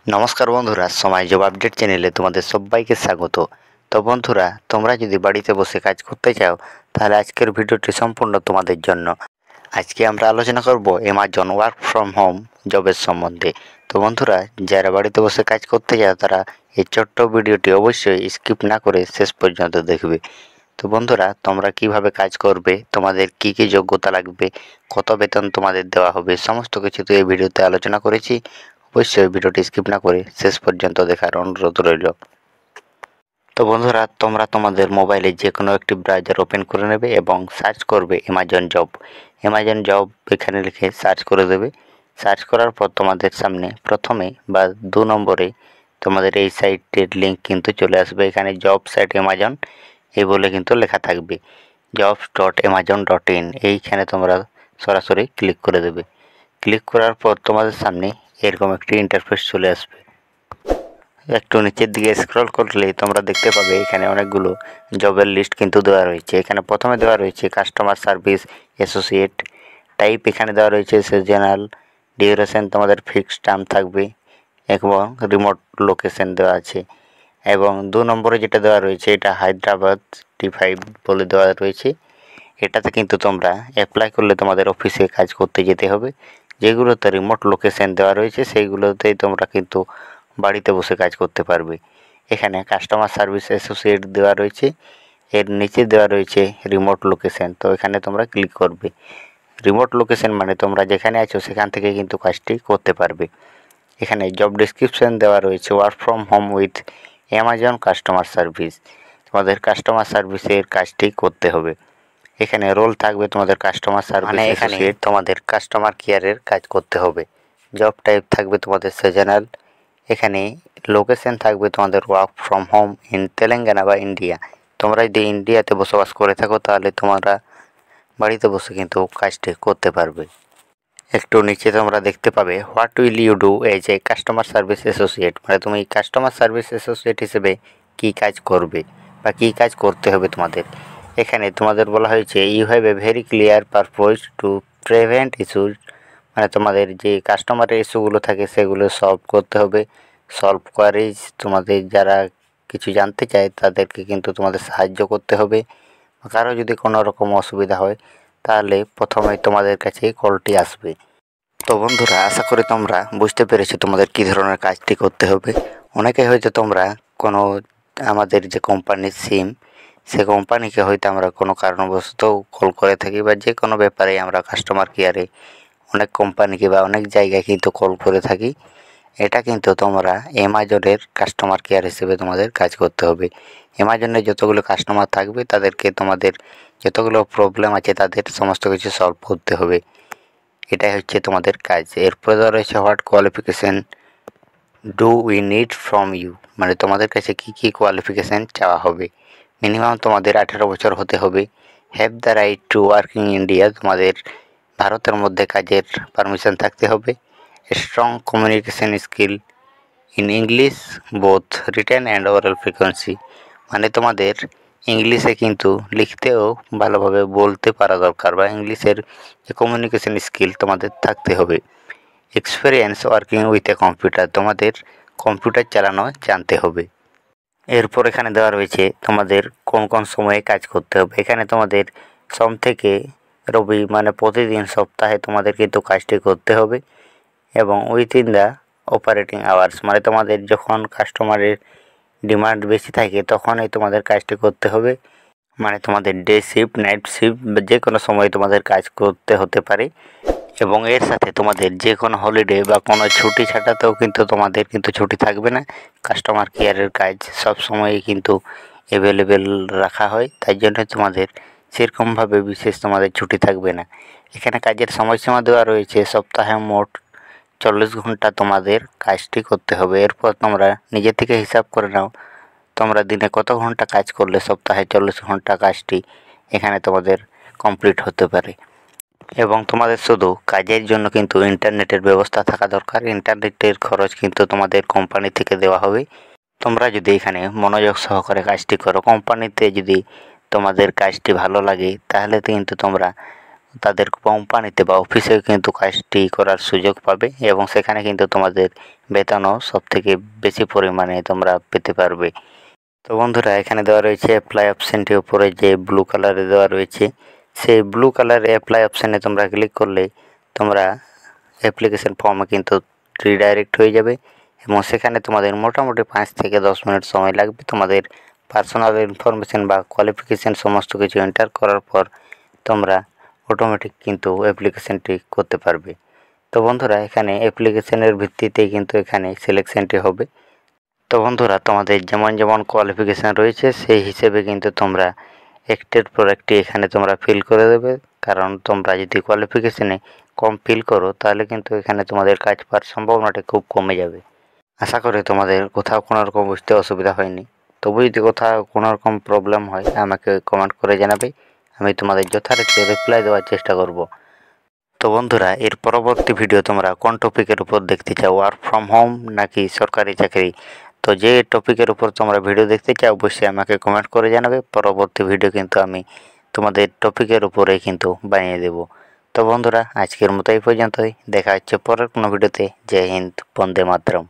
নমস্কার বন্ধুরা, সময় জব আপডেট চ্যানেলে তোমাদের সবাইকে স্বাগত। তো বন্ধুরা, তোমরা যদি বাড়িতে বসে কাজ করতে চাও তাহলে আজকের ভিডিওটি সম্পূর্ণ তোমাদের জন্য। আজকে আমরা আলোচনা করব অ্যামাজন ওয়ার্ক ফ্রম হোম জবের সম্বন্ধে। তো বন্ধুরা, যারা বাড়িতে বসে কাজ করতে চাও তারা এই ছোট্ট ভিডিওটি অবশ্যই স্কিপ না করে শেষ পর্যন্ত দেখবে। তো বন্ধুরা, তোমরা কিভাবে কাজ করবে, তোমাদের কি কি যোগ্যতা লাগবে, কত বেতন তোমাদের দেওয়া হবে, সমস্ত কিছু তো এই ভিডিওতে আলোচনা করেছি। অবশ্যই ভিডিওটি স্কিপ না করে শেষ পর্যন্ত দেখার অনুরোধ রইল। তো বন্ধুরা, তোমরা তোমাদের মোবাইলে যে কোনো একটি ব্রাউজার ওপেন করে নেবে এবং সার্চ করবে অ্যামাজন জব। অ্যামাজন জব এখানে লিখে সার্চ করে দেবে। সার্চ করার পর তোমাদের সামনে প্রথমে বা 2 নম্বরে তোমাদের এই সাইটের লিঙ্ক কিন্তু চলে আসবে। এখানে জব সাইট অ্যামাজন এই বলে কিন্তু লেখা থাকবে, jobs.amazon.in। এইখানে তোমরা সরাসরি ক্লিক করে দেবে। ক্লিক করার পর তোমাদের সামনে এরকম একটি ইন্টারফেস চলে আসবে। একটু নিচের দিকে স্ক্রল করলে তোমরা দেখতে পাবে এখানে অনেকগুলো জবের লিস্ট কিন্তু দেওয়া রয়েছে। এখানে প্রথমে দেওয়া রয়েছে কাস্টমার সার্ভিস অ্যাসোসিয়েট। টাইপ এখানে দেওয়া রয়েছে সিজনাল। ডিউরেশন তোমাদের ফিক্সড টার্ম থাকবে এবং রিমোট লোকেশন দেওয়া আছে। এবং 2 নম্বরে যেটা দেওয়া রয়েছে এটা হায়দ্রাবাদ T5 বলে দেওয়া রয়েছে। এটাতে কিন্তু তোমরা অ্যাপ্লাই করলে তোমাদের অফিসে কাজ করতে যেতে হবে। যেগুলোতে রিমোট লোকেশন দেওয়া রয়েছে সেইগুলোতেই তোমরা কিন্তু বাড়িতে বসে কাজ করতে পারবে। এখানে কাস্টমার সার্ভিস অ্যাসোসিয়েট দেওয়া রয়েছে, এর নিচে দেওয়া রয়েছে রিমোট লোকেশন। তো এখানে তোমরা ক্লিক করবে। রিমোট লোকেশন মানে তোমরা যেখানে আছো সেখান থেকে কিন্তু কাজটি করতে পারবে। এখানে জব ডেসক্রিপশন দেওয়া রয়েছে work from home with Amazon customer service. তোমাদের কাস্টমার সার্ভিসের কাজটি করতে হবে। এখানে রোল থাকবে তোমাদের কাস্টমার সার্ভিস অ্যাসোসিয়েট, তোমাদের কাস্টমার কেয়ারের কাজ করতে হবে। জব টাইপ থাকবে তোমাদের সিজনাল। এখানে লোকেশন থাকবে তোমাদের work from home in Telangana বা ইন্ডিয়া। তোমরা যদি ইন্ডিয়াতে বসবাস করে থাকো তাহলে তোমরা বাড়িতে বসে কিন্তু কাজটি করতে পারবে। একটু নিচে তোমরা দেখতে পাবে what will you do as a customer service associate, মানে তুমি কাস্টমার সার্ভিস অ্যাসোসিয়েট হিসেবে কী কাজ করবে বা কী কাজ করতে হবে তোমাদের। এখানে তোমাদের বলা হয়েছে you have a very clear purpose to prevent issues, মানে তোমাদের যে কাস্টমারের ইস্যুগুলো থাকে সেগুলো সলভ করতে হবে। সলভ কোয়ারিজ, তোমাদের যারা কিছু জানতে চায় তাদেরকে কিন্তু তোমাদের সাহায্য করতে হবে। কারো যদি কোনো রকম অসুবিধা হয় তাহলে প্রথমেই তোমাদের কাছে কলটি আসবে। তো বন্ধুরা, আশা করি তোমরা বুঝতে পেরেছো তোমাদের কী ধরনের কাজটি করতে হবে। অনেকে হয়তো তোমরা কোনো আমাদের যে কোম্পানির সিম, সে কোম্পানিকে হয়তো আমরা কোনো কারণবশত কল করে থাকি বা যে কোনো ব্যাপারে আমরা কাস্টমার কেয়ারে অনেক কোম্পানিকে বা অনেক জায়গায় কিন্তু কল করে থাকি। এটা কিন্তু তোমরা অ্যামাজনের কাস্টমার কেয়ার হিসেবে তোমাদের কাজ করতে হবে। অ্যামাজনের যতগুলো কাস্টমার থাকবে তাদেরকে তোমাদের যতগুলো প্রবলেম আছে তাদের সমস্ত কিছু সলভ করতে হবে। এটাই হচ্ছে তোমাদের কাজ। এরপরে দেওয়া রয়েছে what qualification do we need from you, মানে তোমাদের কাছে কী কী কোয়ালিফিকেশান চাওয়া হবে। মিনিমাম তোমাদের 18 বছর হতে হবে। Have the right to work in India, তোমাদের ভারতের মধ্যে কাজের পারমিশন থাকতে হবে। Strong communication skill in English both written and oral frequency, মানে তোমাদের ইংলিশে কিন্তু লিখতেও ভালোভাবে বলতে পারা দরকার বা ইংলিশের যে কমিউনিকেশন স্কিল তোমাদের থাকতে হবে। Experience working with a computer, তোমাদের কম্পিউটার চালানো জানতে হবে। এরপর এখানে দেওয়া রয়েছে তোমাদের কোন কোন সময়ে কাজ করতে হবে। এখানে তোমাদের সোম থেকে রবি, মানে প্রতিদিন সপ্তাহে তোমাদের কিন্তু কাজটি করতে হবে এবং উইথিন দ্য অপারেটিং আওয়ার্স, মানে তোমাদের যখন কাস্টমারের ডিমান্ড বেশি থাকে তখনই তোমাদের কাজটি করতে হবে। মানে তোমাদের ডে শিফট, নাইট শিফট যে কোনো সময় তোমাদের কাজ করতে হতে পারে। এবং এর সাথে তোমাদের যে কোনো হলিডে বা কোনো ছুটি ছাটাতেও কিন্তু তোমাদের কিন্তু ছুটি থাকবে না। কাস্টমার কেয়ারের কাজ সব সময়ই কিন্তু অ্যাভেলেবেল রাখা হয়, তাই জন্য তোমাদের সেরকমভাবে বিশেষ তোমাদের ছুটি থাকবে না। এখানে কাজের সময়সীমা দেওয়া রয়েছে, সপ্তাহে মোট 40 ঘন্টা তোমাদের কাজটি করতে হবে। এরপর তোমরা নিজে থেকে হিসাব করে নাও তোমরা দিনে কত ঘন্টা কাজ করলে সপ্তাহে 40 ঘন্টা কাজটি এখানে তোমাদের কমপ্লিট হতে পারে। এবং তোমাদের শুধু কাজের জন্য কিন্তু ইন্টারনেটের ব্যবস্থা থাকা দরকার। ইন্টারনেটের খরচ কিন্তু তোমাদের কোম্পানি থেকে দেওয়া হবে। তোমরা যদি এখানে মনোযোগ সহকারে কাজটি করো, কোম্পানিতে যদি তোমাদের কাজটি ভালো লাগে তাহলে কিন্তু তোমরা তাদের কোম্পানিতে বা অফিসে কিন্তু কাজটি করার সুযোগ পাবে এবং সেখানে কিন্তু তোমাদের বেতনও সবথেকে বেশি পরিমাণে তোমরা পেতে পারবে। তো বন্ধুরা, এখানে দেওয়া রয়েছে অ্যাপ্লাই অপশানটির উপরে যে ব্লু কালারে দেওয়া রয়েছে, সেই ব্লু কালার অ্যাপ্লাই অপশানে তোমরা ক্লিক করলে তোমরা অ্যাপ্লিকেশন ফর্মে কিন্তু রিডাইরেক্ট হয়ে যাবে এবং সেখানে তোমাদের মোটামুটি 5 থেকে 10 মিনিট সময় লাগবে তোমাদের পার্সোনাল ইনফরমেশন বা কোয়ালিফিকেশান সমস্ত কিছু এন্টার করার পর তোমরা অটোমেটিক কিন্তু অ্যাপ্লিকেশানটি করতে পারবে। তো বন্ধুরা, এখানে অ্যাপ্লিকেশানের ভিত্তিতেই কিন্তু এখানে সিলেকশানটি হবে। তো বন্ধুরা, তোমাদের যেমন যেমন কোয়ালিফিকেশান রয়েছে সেই হিসেবে কিন্তু তোমরা একটির পর একটি এখানে তোমরা ফিল করে দেবে, কারণ তোমরা যদি কোয়ালিফিকেশানে কম ফিল করো তাহলে কিন্তু এখানে তোমাদের কাজ পাওয়ার সম্ভাবনাটা খুব কমে যাবে। আশা করি তোমাদের কোথাও কোনো রকম বুঝতে অসুবিধা হয়নি। তবু যদি কোথাও কোনো রকম প্রবলেম হয় আমাকে কমেন্ট করে জানাবে, আমি তোমাদের যথারীতি রিপ্লাই দেওয়ার চেষ্টা করব। তো বন্ধুরা, এর পরবর্তী ভিডিও তোমরা কোন টপিকের উপর দেখতে চাও, ওয়ার্ক ফ্রম হোম নাকি সরকারি চাকরি? তো যে টপিকের উপর তোমরা ভিডিও দেখতে চাও অবশ্যই আমাকে কমেন্ট করে জানাবে। পরবর্তী ভিডিও কিন্তু আমি তোমাদের টপিকের উপরে কিন্তু বানিয়ে দেব। তো বন্ধুরা, আজকের মতো এই পর্যন্তই। দেখা হচ্ছে পরের কোনো ভিডিওতে। জয় হিন্দ, বন্দে মাতরম।